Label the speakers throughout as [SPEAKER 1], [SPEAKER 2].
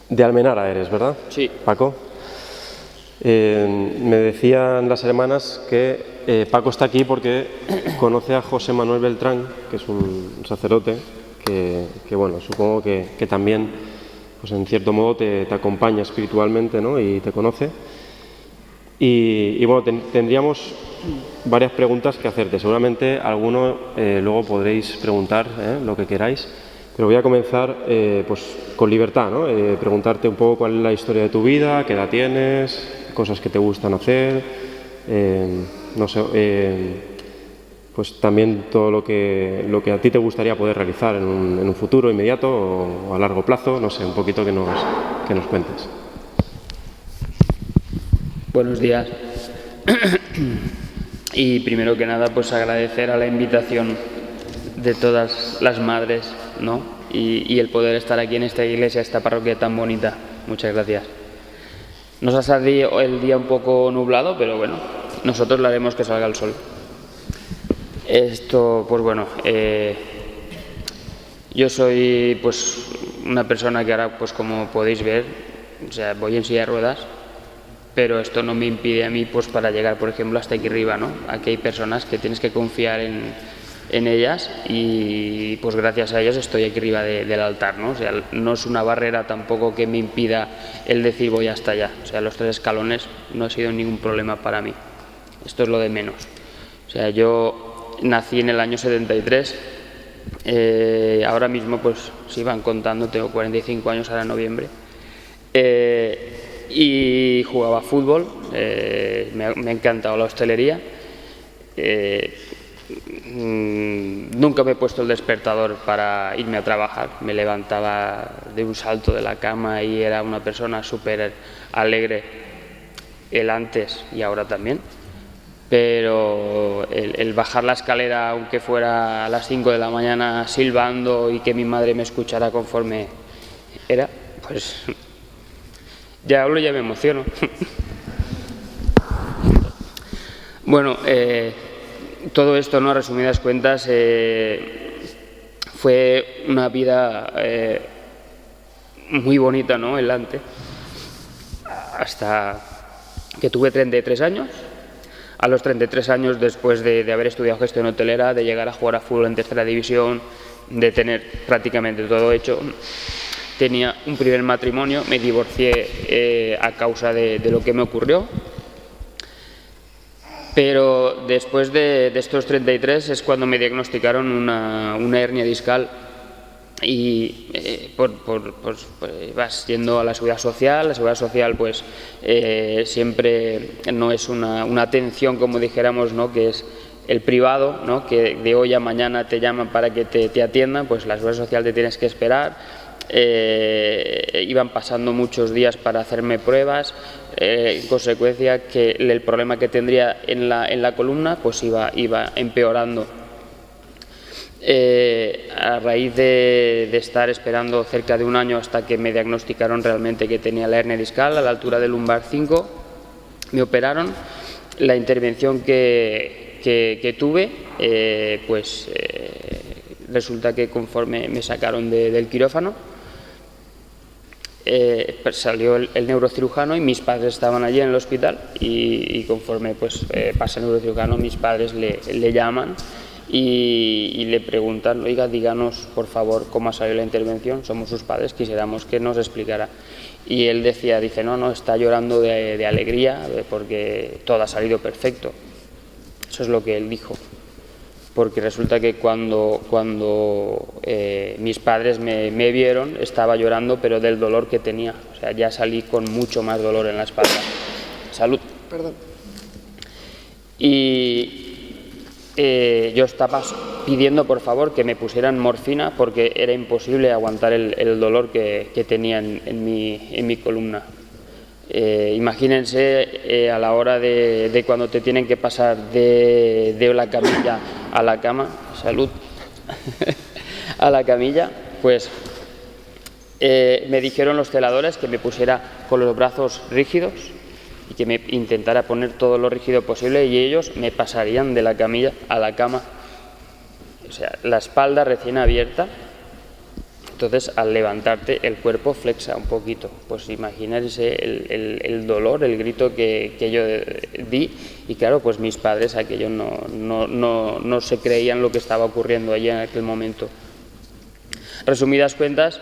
[SPEAKER 1] De Almenara eres, ¿verdad?
[SPEAKER 2] Sí.
[SPEAKER 1] Paco. Me decían las hermanas que Paco está aquí porque conoce a José Manuel Beltrán, que es un sacerdote, que bueno, supongo que también, pues en cierto modo, te acompaña espiritualmente, ¿no? Y te conoce. Y bueno, tendríamos varias preguntas que hacerte. Seguramente alguno luego podréis preguntar lo que queráis. Pero voy a comenzar pues con libertad, ¿no? Preguntarte un poco cuál es la historia de tu vida, qué edad tienes, cosas que te gustan hacer, no sé, pues también todo lo que a ti te gustaría poder realizar en un futuro inmediato o a largo plazo, no sé, un poquito que nos cuentes.
[SPEAKER 2] Buenos días. Y primero que nada, pues agradecer a la invitación de todas las madres, ¿no? Y el poder estar aquí en esta iglesia, esta parroquia tan bonita. Muchas gracias. Nos ha salido el día un poco nublado, pero bueno, nosotros le haremos que salga el sol. Esto, pues bueno, yo soy pues una persona que ahora, pues como podéis ver, o sea, voy en silla de ruedas, pero esto no me impide a mí, pues para llegar, por ejemplo, hasta aquí arriba, ¿no? Aquí hay personas que tienes que confiar en ellas y pues gracias a ellas estoy aquí arriba del altar, ¿no? O sea, no es una barrera tampoco que me impida el decir voy hasta allá. O sea, los 3 escalones no ha sido ningún problema para mí. Esto es lo de menos. O sea, yo nací en el año 73, ahora mismo pues si van contando tengo 45 años ahora en noviembre. Y jugaba fútbol, me ha encantado la hostelería. Nunca me he puesto el despertador para irme a trabajar, me levantaba de un salto de la cama y era una persona súper alegre, él antes y ahora también, pero el bajar la escalera, aunque fuera a las 5 de la mañana silbando y que mi madre me escuchara conforme era, pues ya hablo y ya me emociono. Bueno, todo esto, ¿no? A resumidas cuentas, fue una vida muy bonita, ¿no? Hasta que tuve 33 años. A los 33 años, después de haber estudiado gestión hotelera, de llegar a jugar a fútbol en tercera división, de tener prácticamente todo hecho, tenía un primer matrimonio, me divorcié a causa de lo que me ocurrió. Pero después de estos 33 es cuando me diagnosticaron una hernia discal y pues vas yendo a la seguridad social pues siempre no es una atención como dijéramos, ¿no? Que es el privado, ¿no? Que de hoy a mañana te llaman para que te atiendan, pues la seguridad social te tienes que esperar. Iban pasando muchos días para hacerme pruebas, en consecuencia que el problema que tendría en la columna pues iba empeorando. A raíz de estar esperando cerca de un año hasta que me diagnosticaron realmente que tenía la hernia discal a la altura del lumbar 5, me operaron. La intervención que tuve, resulta que conforme me sacaron del quirófano, pues salió el neurocirujano y mis padres estaban allí en el hospital y conforme pasa el neurocirujano, mis padres le llaman y le preguntan, oiga, díganos por favor cómo ha salido la intervención, somos sus padres, quisiéramos que nos explicara. Y él dice, no, está llorando de alegría porque todo ha salido perfecto. Eso es lo que él dijo. Porque resulta que cuando mis padres me vieron, estaba llorando, pero del dolor que tenía. O sea, ya salí con mucho más dolor en la espalda. Salud. Perdón. Y yo estaba pidiendo, por favor, que me pusieran morfina porque era imposible aguantar el dolor que tenía en mi columna. Imagínense a la hora de cuando te tienen que pasar de la camilla a la cama, salud, a la camilla, pues me dijeron los celadores que me pusiera con los brazos rígidos y que me intentara poner todo lo rígido posible y ellos me pasarían de la camilla a la cama. O sea, la espalda recién abierta, Entonces, al levantarte, el cuerpo flexa un poquito. Pues imagínense el dolor, el grito que yo di. Y claro, pues mis padres aquello no se creían lo que estaba ocurriendo allí en aquel momento. Resumidas cuentas,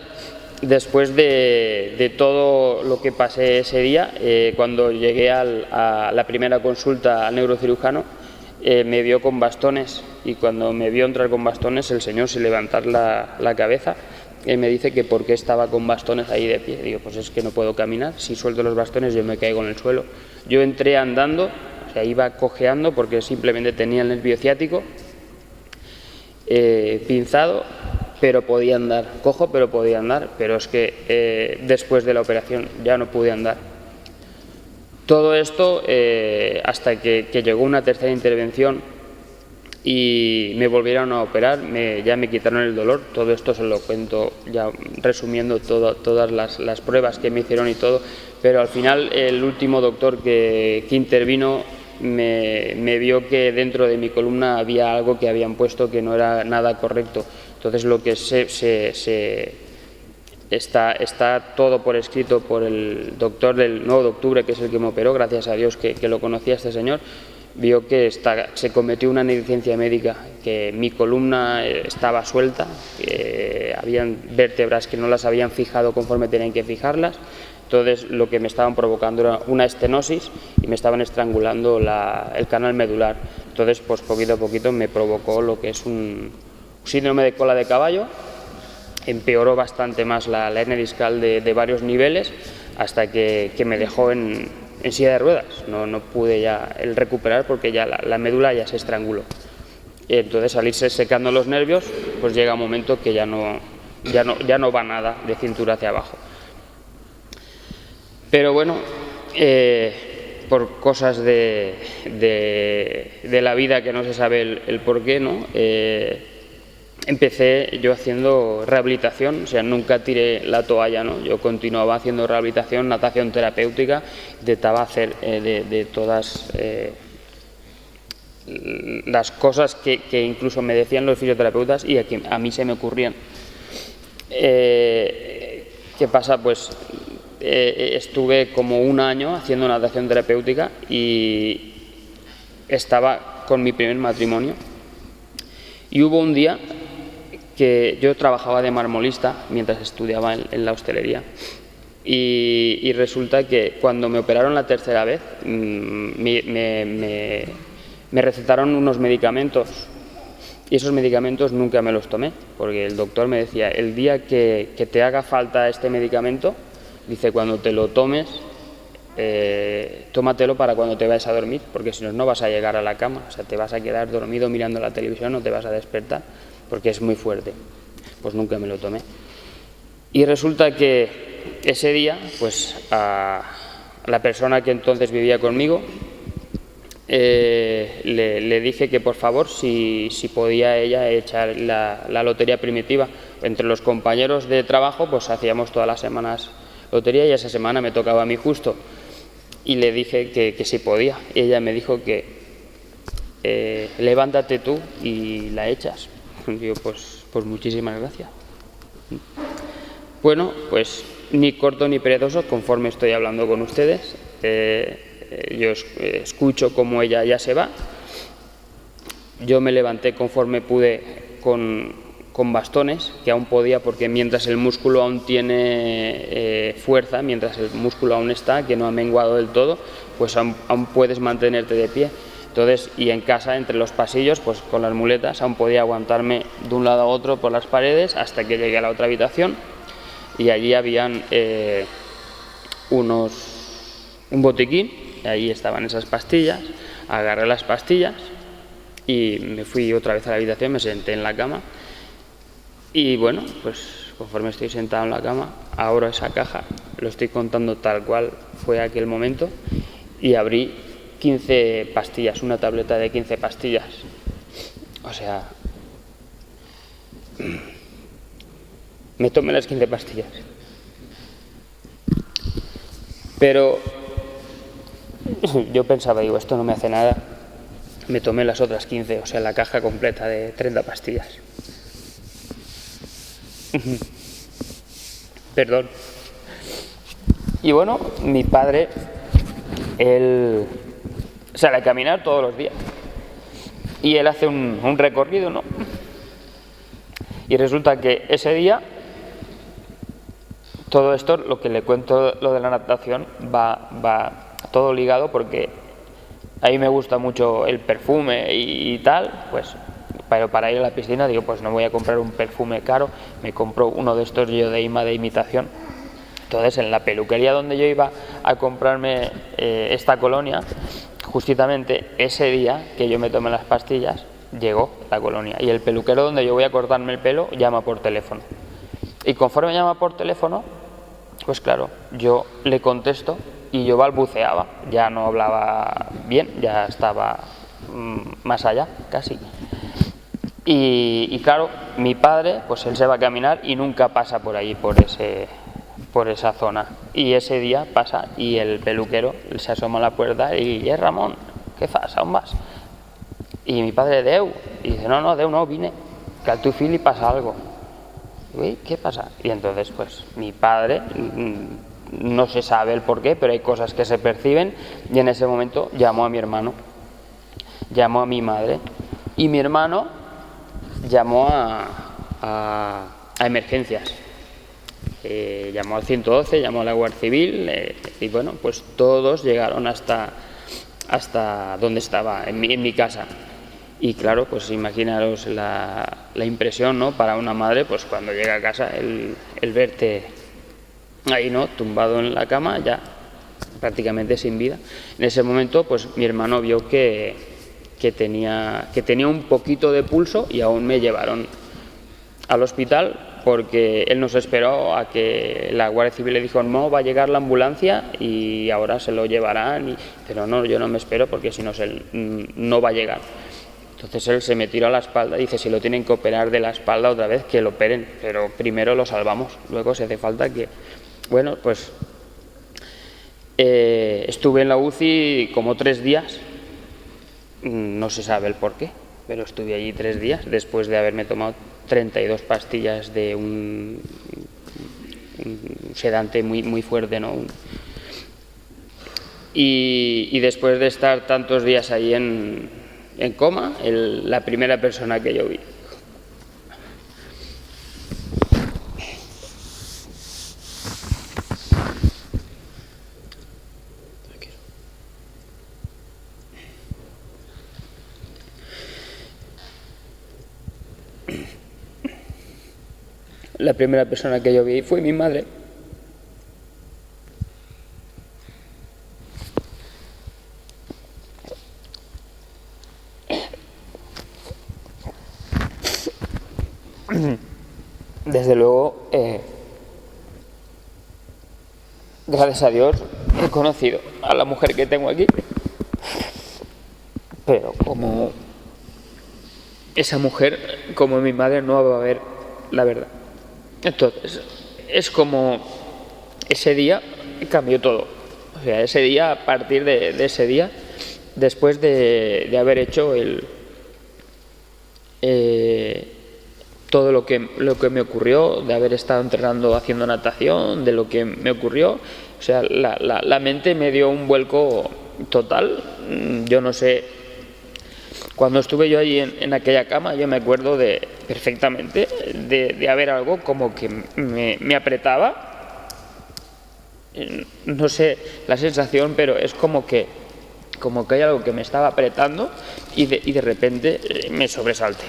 [SPEAKER 2] después de todo lo que pasé ese día, cuando llegué a la primera consulta al neurocirujano, me vio con bastones, y cuando me vio entrar con bastones, el señor, sin levantar la cabeza, me dice que por qué estaba con bastones ahí de pie. Digo, pues es que no puedo caminar, si suelto los bastones yo me caigo en el suelo. Yo entré andando, o sea, iba cojeando porque simplemente tenía el nervio ciático pinzado, pero podía andar, cojo pero podía andar, pero es que después de la operación ya no pude andar. Todo esto hasta que llegó una tercera intervención y me volvieron a operar, ya me quitaron el dolor. Todo esto se lo cuento ya resumiendo todas las pruebas que me hicieron y todo, pero al final el último doctor que intervino me vio que dentro de mi columna había algo que habían puesto que no era nada correcto. Entonces lo que está todo por escrito por el doctor del 9 de octubre, que es el que me operó, gracias a Dios que lo conocía este señor. Vio que se cometió una negligencia médica, que mi columna estaba suelta, que habían vértebras que no las habían fijado conforme tenían que fijarlas. Entonces lo que me estaban provocando era una estenosis y me estaban estrangulando el canal medular. Entonces pues poquito a poquito me provocó lo que es un síndrome de cola de caballo. Empeoró bastante más la hernia discal de varios niveles, hasta que me dejó en silla de ruedas. No pude ya recuperar porque ya la médula ya se estranguló. Entonces, al irse secando los nervios, pues llega un momento que ya no va nada de cintura hacia abajo. Pero bueno, por cosas de la vida que no se sabe el porqué, ¿no? Empecé yo haciendo rehabilitación, o sea, nunca tiré la toalla, ¿no? Yo continuaba haciendo rehabilitación, natación terapéutica, intentaba hacer de todas las cosas que incluso me decían los fisioterapeutas y a mí se me ocurrían. ¿Qué pasa? Pues estuve como un año haciendo natación terapéutica y estaba con mi primer matrimonio. Y hubo un día que yo trabajaba de marmolista mientras estudiaba en la hostelería, y resulta que cuando me operaron la tercera vez me recetaron unos medicamentos, y esos medicamentos nunca me los tomé, porque el doctor me decía, el día que te haga falta este medicamento, dice, cuando te lo tomes, tómatelo para cuando te vayas a dormir, porque si no vas a llegar a la cama, o sea, te vas a quedar dormido mirando la televisión, no te vas a despertar, porque es muy fuerte. Pues nunca me lo tomé. Y resulta que ese día, pues a la persona que entonces vivía conmigo, le dije que por favor si podía ella echar la lotería primitiva. Entre los compañeros de trabajo pues hacíamos todas las semanas lotería, y esa semana me tocaba a mí justo, y le dije que si podía. Y ella me dijo que levántate tú y la echas. Digo, pues muchísimas gracias. Bueno, pues ni corto ni perezoso, conforme estoy hablando con ustedes, yo escucho cómo ella ya se va. Yo me levanté conforme pude con bastones, que aún podía, porque mientras el músculo aún tiene fuerza, mientras el músculo aún está, que no ha menguado del todo, pues aún puedes mantenerte de pie. Entonces, y en casa, entre los pasillos, pues con las muletas, aún podía aguantarme de un lado a otro por las paredes hasta que llegué a la otra habitación, y allí habían un botiquín, y ahí estaban esas pastillas. Agarré las pastillas y me fui otra vez a la habitación, me senté en la cama, y bueno, pues conforme estoy sentado en la cama, abro esa caja, lo estoy contando tal cual fue aquel momento, y abrí 15 pastillas, una tableta de 15 pastillas. O sea, me tomé las 15 pastillas. Pero yo pensaba, digo, esto no me hace nada. Me tomé las otras 15, o sea, la caja completa de 30 pastillas. Perdón. Y bueno, mi padre, él sale a caminar todos los días y él hace un recorrido, ¿no? Y resulta que ese día, todo esto, lo que le cuento, lo de la natación, va todo ligado, porque a mí me gusta mucho el perfume y tal, pues, pero para ir a la piscina digo, pues no voy a comprar un perfume caro, me compro uno de estos Yodeima de imitación. Entonces, en la peluquería donde yo iba a comprarme esta colonia, justamente ese día que yo me tomé las pastillas, llegó la colonia, y el peluquero donde yo voy a cortarme el pelo llama por teléfono. Y conforme llama por teléfono, pues claro, yo le contesto y yo balbuceaba, ya no hablaba bien, ya estaba más allá, casi. Y claro, mi padre, pues él se va a caminar y nunca pasa por ahí, por esa zona. Y ese día pasa y el peluquero se asoma a la puerta y Ramón, ¿qué fas? ¿On vas? Y mi padre, Deu. Y dice, no, Deu no, vine, que al tu fill pasa algo. Uy, ¿qué pasa? Y entonces, pues, mi padre, no se sabe el por qué, pero hay cosas que se perciben, y en ese momento llamó a mi hermano, llamó a mi madre, y mi hermano llamó a emergencias. Llamó al 112, llamó a la Guardia Civil, y bueno, pues todos llegaron hasta donde estaba, en mi casa. Y claro, pues imaginaros la impresión, ¿no?, para una madre, pues cuando llega a casa el verte ahí, ¿no?, tumbado en la cama, ya prácticamente sin vida. En ese momento, pues mi hermano vio que tenía un poquito de pulso, y aún me llevaron al hospital, porque él nos esperó a que la Guardia Civil le dijo, no, va a llegar la ambulancia y ahora se lo llevarán. Pero no, yo no me espero, porque si no, no va a llegar. Entonces él se me tiró a la espalda y dice, si lo tienen que operar de la espalda otra vez, que lo operen, pero primero lo salvamos, luego si hace falta que... Bueno, pues estuve en la UCI como 3 días, no se sabe el por qué, pero estuve allí 3 días después de haberme tomado 32 pastillas de un sedante muy fuerte, ¿no? Y después de estar tantos días ahí en coma, la primera persona que yo vi. La primera persona que yo vi fue mi madre. Desde luego, gracias a Dios, he conocido a la mujer que tengo aquí, pero como esa mujer, como mi madre, no va a ver la verdad. Entonces, es como ese día cambió todo. O sea, ese día, a partir de ese día, después de haber hecho todo lo que me ocurrió, de haber estado entrenando, haciendo natación, de lo que me ocurrió, o sea, la mente me dio un vuelco total. Yo no sé, cuando estuve yo ahí en aquella cama, yo me acuerdo perfectamente de haber algo como que me apretaba. No sé la sensación, pero es como que hay algo que me estaba apretando y de repente me sobresalté.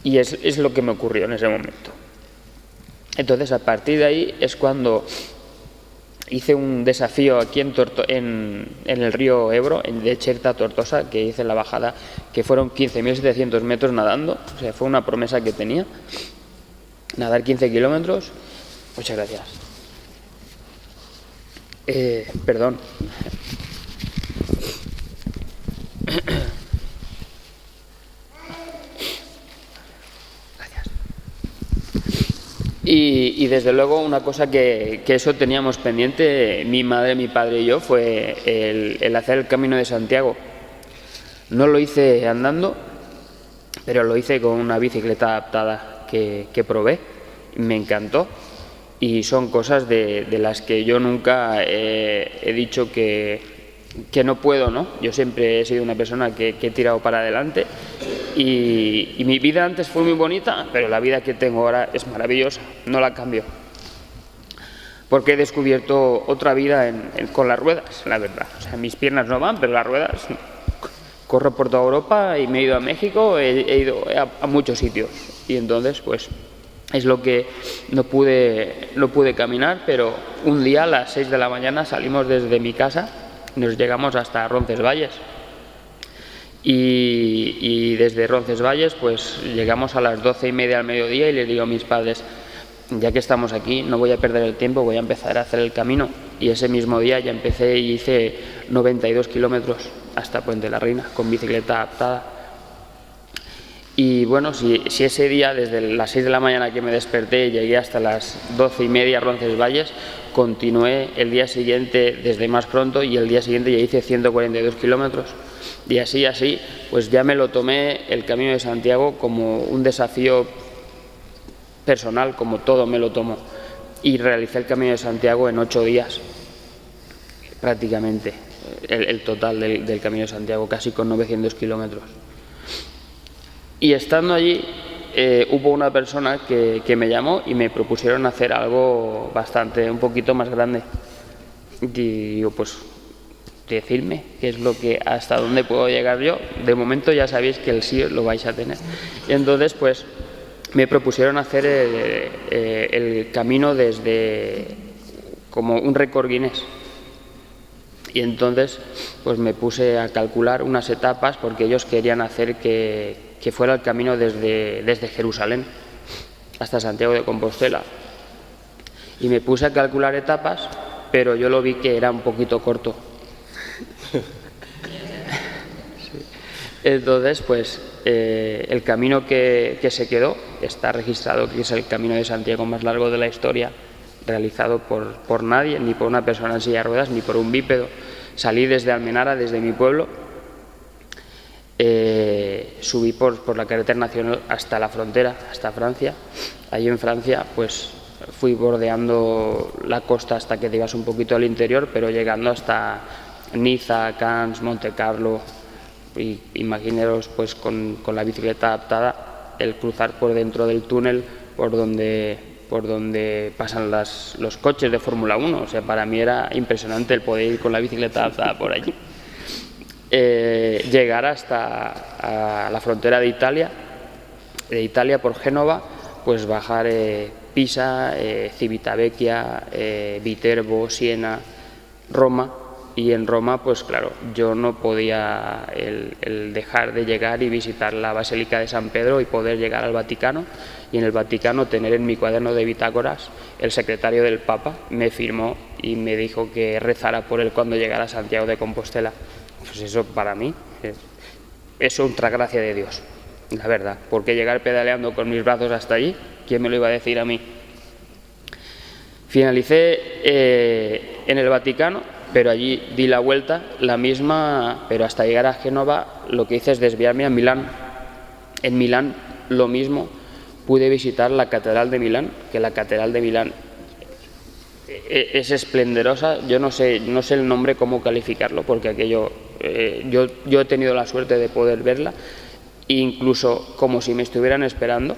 [SPEAKER 2] Y es lo que me ocurrió en ese momento. Entonces, a partir de ahí es cuando hice un desafío aquí en el río Ebro, de Cherta a Tortosa, que hice la bajada, que fueron 15.700 metros nadando. O sea, fue una promesa que tenía, nadar 15 kilómetros. Muchas gracias. Perdón. Y desde luego una cosa que eso teníamos pendiente, mi madre, mi padre y yo, fue el hacer el Camino de Santiago. No lo hice andando, pero lo hice con una bicicleta adaptada que probé, me encantó. y son cosas de las que yo nunca he dicho que no puedo, ¿no? Yo siempre he sido una persona que he tirado para adelante y mi vida antes fue muy bonita, pero la vida que tengo ahora es maravillosa, no la cambio. Porque he descubierto otra vida con las ruedas, la verdad. O sea, mis piernas no van, pero las ruedas. Corro por toda Europa y me he ido a México, he ido a muchos sitios. Y entonces, pues, es lo que no pude caminar, pero un día a las 6 de la mañana salimos desde mi casa, nos llegamos hasta Roncesvalles. Y desde Roncesvalles, pues, llegamos a las 12:30 al mediodía y les digo a mis padres: ya que estamos aquí, no voy a perder el tiempo, voy a empezar a hacer el camino. Y ese mismo día ya empecé y hice 92 kilómetros hasta Puente la Reina, con bicicleta adaptada. Y bueno, si ese día, desde las 6 de la mañana que me desperté, llegué hasta las 12:30 a Roncesvalles, continué el día siguiente desde más pronto y el día siguiente ya hice 142 kilómetros. Y así, pues ya me lo tomé el Camino de Santiago como un desafío personal, como todo me lo tomo, y realicé el Camino de Santiago en 8 días, prácticamente, el total del Camino de Santiago, casi con 900 kilómetros. Y estando allí, hubo una persona que me llamó y me propusieron hacer algo un poquito más grande. Y digo, pues, decidme qué es hasta dónde puedo llegar yo. De momento ya sabéis que el sí lo vais a tener. Y entonces, pues, me propusieron hacer el camino desde como un récord Guinness. Y entonces, pues me puse a calcular unas etapas porque ellos querían hacer que fuera el camino desde Jerusalén hasta Santiago de Compostela. Y me puse a calcular etapas, pero yo lo vi que era un poquito corto. Entonces, pues, el camino que se quedó está registrado que es el Camino de Santiago más largo de la historia, realizado por nadie, ni por una persona en silla de ruedas, ni por un bípedo. Salí desde Almenara, desde mi pueblo, subí por la carretera nacional hasta la frontera, hasta Francia. Allí en Francia, pues, fui bordeando la costa hasta que te ibas un poquito al interior, pero llegando hasta Niza, Cannes, Monte Carlo. Y imaginaros, pues, con la bicicleta adaptada, el cruzar por dentro del túnel por donde pasan los coches de Fórmula 1. O sea, para mí era impresionante el poder ir con la bicicleta adaptada por allí. Llegar hasta la frontera de Italia por Génova, pues bajar Pisa, Civitavecchia, Viterbo, Siena, Roma. Y en Roma, pues claro, yo no podía el dejar de llegar y visitar la Basílica de San Pedro y poder llegar al Vaticano. Y en el Vaticano tener en mi cuaderno de bitácoras, el secretario del Papa me firmó y me dijo que rezara por él cuando llegara a Santiago de Compostela. Pues eso para mí es otra gracia de Dios, la verdad. Porque llegar pedaleando con mis brazos hasta allí, ¿quién me lo iba a decir a mí? Finalicé en el Vaticano, pero allí di la vuelta, la misma, pero hasta llegar a Génova lo que hice es desviarme a Milán. En Milán lo mismo, pude visitar la Catedral de Milán, que la Catedral de Milán es esplendorosa. Yo no sé el nombre, cómo calificarlo, porque aquello, yo he tenido la suerte de poder verla, incluso como si me estuvieran esperando.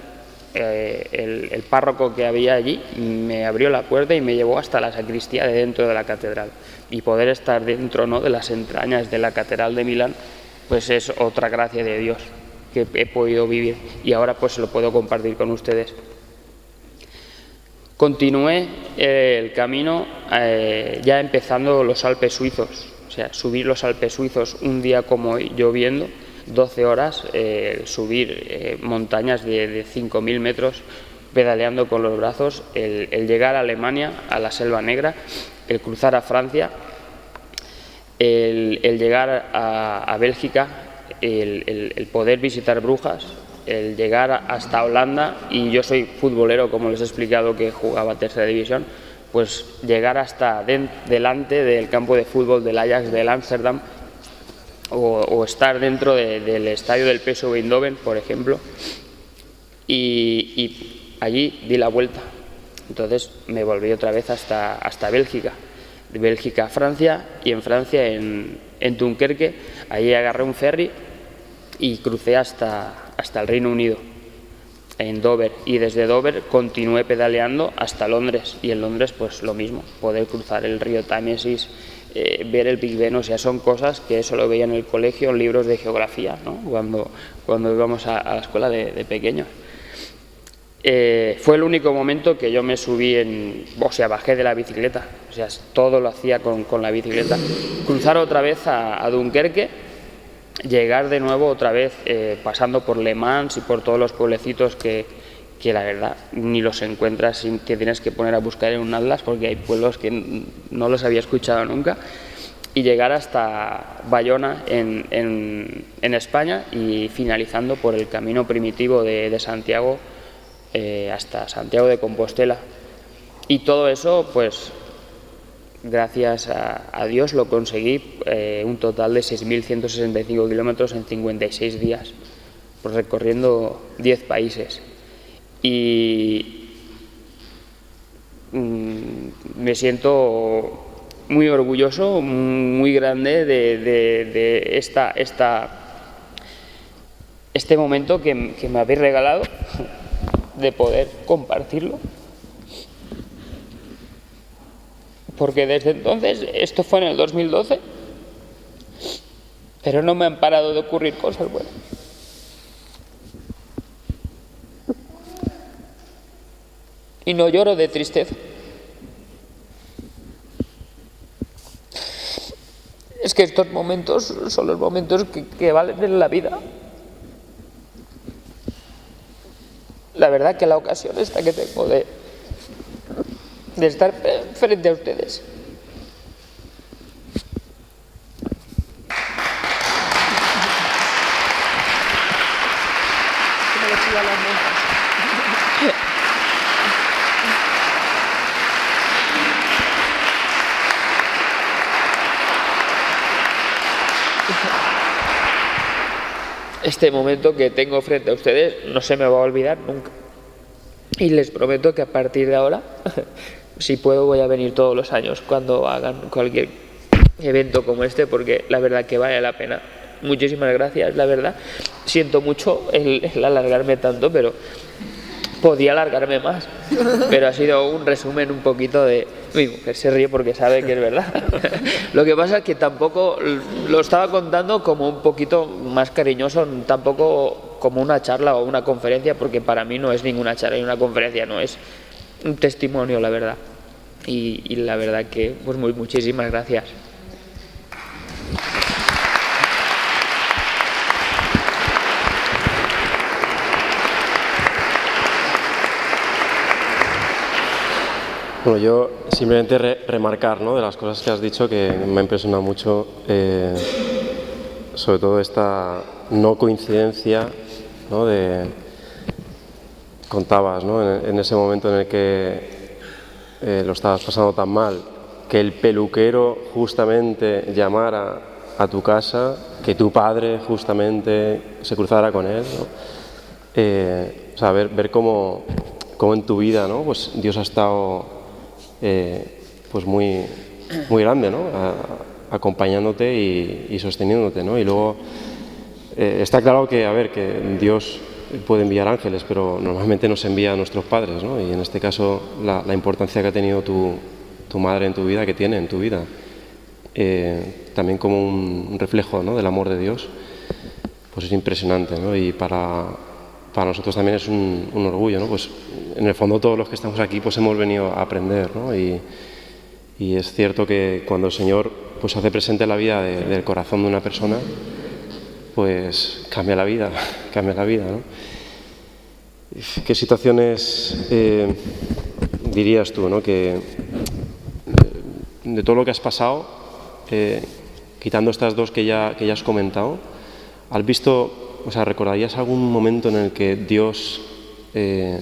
[SPEAKER 2] El párroco que había allí me abrió la puerta y me llevó hasta la sacristía de dentro de la catedral, y poder estar dentro, ¿no?, de las entrañas de la Catedral de Milán, pues es otra gracia de Dios que he podido vivir, y ahora pues lo puedo compartir con ustedes. Continué el camino ya empezando los Alpes suizos, o sea, subir los Alpes suizos un día como hoy, lloviendo, 12 horas, subir montañas de 5.000 metros pedaleando con los brazos, el llegar a Alemania, a la Selva Negra, el cruzar a Francia, el llegar a Bélgica, el poder visitar Brujas, el llegar hasta Holanda, y yo soy futbolero, como les he explicado, que jugaba tercera división, pues llegar hasta delante del campo de fútbol del Ajax del Ámsterdam, o estar dentro del estadio del PSV Eindhoven, por ejemplo, y allí di la vuelta. Entonces me volví otra vez hasta Bélgica, de Bélgica a Francia, y en Francia, en Dunkerque, allí agarré un ferry y crucé hasta el Reino Unido, en Dover, y desde Dover continué pedaleando hasta Londres, y en Londres pues lo mismo, poder cruzar el río Támesis, ver el Big Ben. O sea, son cosas que eso lo veía en el colegio, en libros de geografía, ¿no? Cuando íbamos a la escuela de pequeños. Fue el único momento que yo me subí bajé de la bicicleta, o sea, todo lo hacía con la bicicleta. Cruzar otra vez a Dunkerque, llegar de nuevo otra vez pasando por Le Mans y por todos los pueblecitos que la verdad ni los encuentras, te tienes que poner a buscar en un atlas porque hay pueblos que no los había escuchado nunca, y llegar hasta Bayona en España, y finalizando por el camino primitivo de Santiago hasta Santiago de Compostela. Y todo eso, pues gracias a Dios lo conseguí, un total de 6.165 kilómetros en 56 días, pues recorriendo 10 países. Y me siento muy orgulloso, muy grande de este momento que me habéis regalado, de poder compartirlo, porque desde entonces, esto fue en el 2012, pero no me han parado de ocurrir cosas buenas. Y no lloro de tristeza. Es que estos momentos son los momentos que valen en la vida. La verdad que la ocasión esta que tengo de estar frente a ustedes. Este momento que tengo frente a ustedes no se me va a olvidar nunca. Y les prometo que a partir de ahora, si puedo, voy a venir todos los años cuando hagan cualquier evento como este, porque la verdad que vale la pena. Muchísimas gracias, la verdad. Siento mucho el alargarme tanto, pero podía alargarme más. Pero ha sido un resumen un poquito de... Mi mujer se ríe porque sabe que es verdad. Lo que pasa es que tampoco lo estaba contando como un poquito más cariñoso, tampoco como una charla o una conferencia, porque para mí no es ninguna charla ni una conferencia, no, es un testimonio, la verdad. Y la verdad que, pues muchísimas gracias.
[SPEAKER 1] Bueno, yo simplemente remarcar, ¿no?, de las cosas que has dicho, que me ha impresionado mucho, sobre todo esta no coincidencia, ¿no?, contabas, ¿no?, en ese momento en el que lo estabas pasando tan mal, que el peluquero justamente llamara a tu casa, que tu padre justamente se cruzara con él, ¿no? O sea, ver cómo en tu vida, ¿no?, pues Dios ha estado pues muy grande, ¿no?, acompañándote y sosteniéndote, ¿no? Y luego está claro que, que Dios puede enviar ángeles, pero normalmente nos envía a nuestros padres, ¿no? Y en este caso la importancia que ha tenido tu madre en tu vida, que tiene en tu vida, también como un reflejo, ¿no?, del amor de Dios, pues es impresionante, ¿no? Y para nosotros también es un orgullo, ¿no? Pues en el fondo todos los que estamos aquí pues hemos venido a aprender, ¿no? Y es cierto que cuando el Señor pues hace presente la vida del corazón de una persona, pues cambia la vida, ¿no? ¿Qué situaciones dirías tú, ¿no?, que de todo lo que has pasado, quitando estas dos que ya has comentado, has visto, o sea, recordarías algún momento en el que Dios te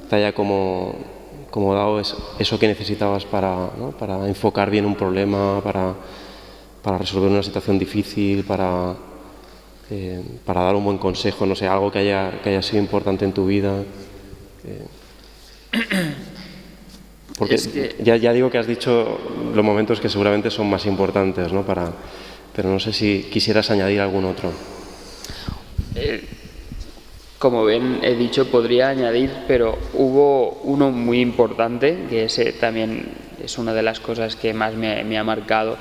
[SPEAKER 1] haya como dado eso que necesitabas para enfocar bien un problema, para resolver una situación difícil, para dar un buen consejo, no sé, algo que haya sido importante en tu vida? Porque ya digo que has dicho los momentos que seguramente son más importantes, ¿no? Pero no sé si quisieras añadir algún otro.
[SPEAKER 2] Como bien he dicho, podría añadir, pero hubo uno muy importante, que ese también es una de las cosas que más me ha marcado.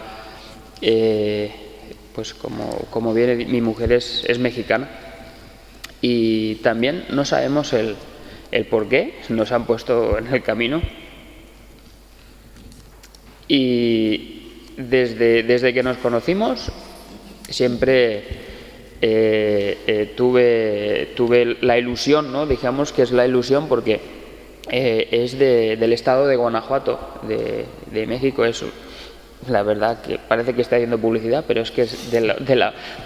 [SPEAKER 2] Pues como bien mi mujer es mexicana, y también no sabemos el por qué nos han puesto en el camino. Y desde que nos conocimos siempre tuve la ilusión, ¿no? Digamos que es la ilusión porque es del estado de Guanajuato, de México. Es la verdad que parece que está haciendo publicidad, pero es que es de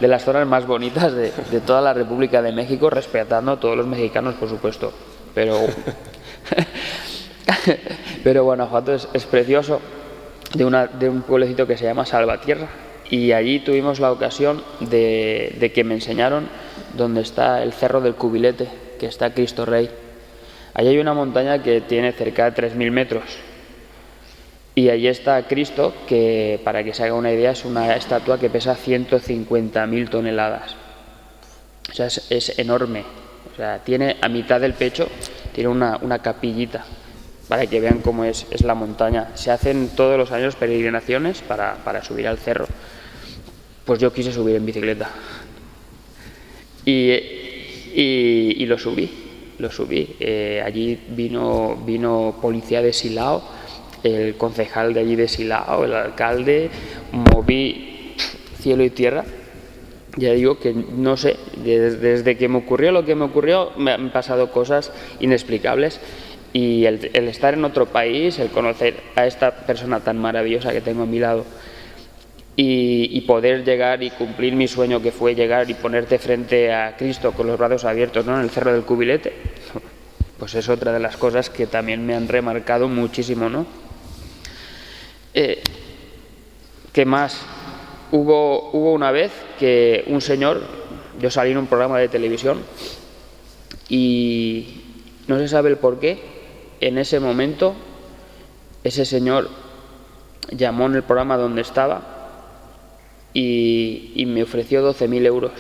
[SPEAKER 2] las zonas más bonitas de toda la República de México, respetando a todos los mexicanos, por supuesto. Pero Guanajuato es precioso. De un pueblecito que se llama Salvatierra, y allí tuvimos la ocasión de que me enseñaron dónde está el Cerro del Cubilete, que está Cristo Rey. Allí hay una montaña que tiene cerca de 3.000 metros, y allí está Cristo, que para que se haga una idea es una estatua que pesa 150.000 toneladas. O sea, es enorme. O sea, tiene a mitad del pecho, tiene una capillita, para que vean cómo es la montaña. Se hacen todos los años peregrinaciones para subir al cerro. Pues yo quise subir en bicicleta. Y lo subí. Allí vino policía de Silao, el concejal de allí de Silao, el alcalde. Moví cielo y tierra. Ya digo que no sé, desde que me ocurrió lo que me ocurrió, me han pasado cosas inexplicables. Y el estar en otro país, el conocer a esta persona tan maravillosa que tengo a mi lado, y poder llegar y cumplir mi sueño, que fue llegar y ponerte frente a Cristo con los brazos abiertos, ¿no? En el Cerro del Cubilete, pues es otra de las cosas que también me han remarcado muchísimo, ¿no? ¿Qué más? Hubo una vez que un señor, yo salí en un programa de televisión y no se sabe el por qué. En ese momento, ese señor llamó en el programa donde estaba y me ofreció 12.000 euros.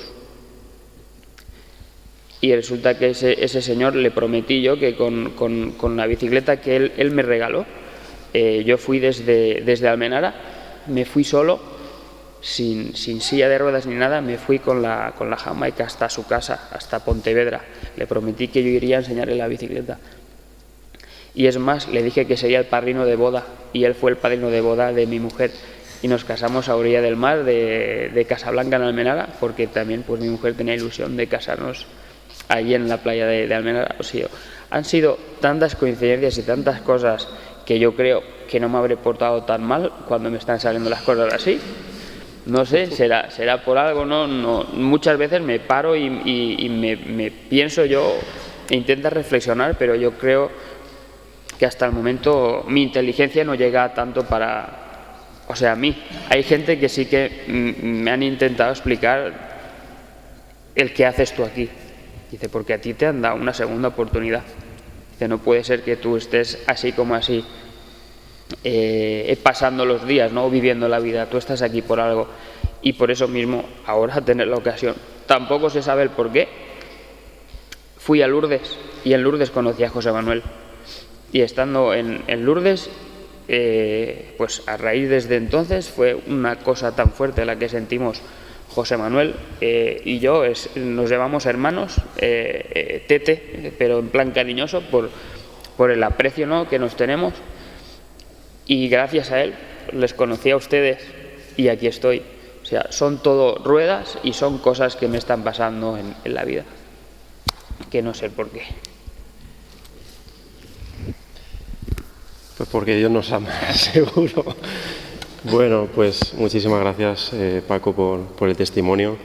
[SPEAKER 2] Y resulta que ese señor, le prometí yo que con la bicicleta que él me regaló, yo fui desde Almenara, me fui solo, sin silla de ruedas ni nada, me fui con la Jamaica hasta su casa, hasta Pontevedra. Le prometí que yo iría a enseñarle la bicicleta. Y es más, le dije que sería el padrino de boda, y él fue el padrino de boda de mi mujer, y nos casamos a orilla del mar de Casablanca, en Almenara, porque también pues mi mujer tenía ilusión de casarnos allí en la playa de Almenara. O sea, han sido tantas coincidencias y tantas cosas que yo creo que no me habré portado tan mal cuando me están saliendo las cosas así. No sé, será por algo, ¿no? Muchas veces me paro y me pienso yo, e intento reflexionar, pero yo creo que hasta el momento mi inteligencia no llega tanto a mí. Hay gente que sí que me han intentado explicar el qué haces tú aquí. Dice, porque a ti te han dado una segunda oportunidad. Dice, no puede ser que tú estés así como así, pasando los días, ¿no? Viviendo la vida. Tú estás aquí por algo. Y por eso mismo, ahora tener la ocasión. Tampoco se sabe el por qué. Fui a Lourdes, y en Lourdes conocí a José Manuel. Y estando en Lourdes, pues a raíz desde entonces fue una cosa tan fuerte la que sentimos José Manuel y yo, nos llamamos hermanos, Tete, pero en plan cariñoso por el aprecio, ¿no?, que nos tenemos, y gracias a él les conocí a ustedes y aquí estoy. O sea, son todo ruedas y son cosas que me están pasando en la vida, que no sé por qué.
[SPEAKER 1] Pues porque Dios nos ama, seguro. Bueno, pues muchísimas gracias, Paco, por el testimonio.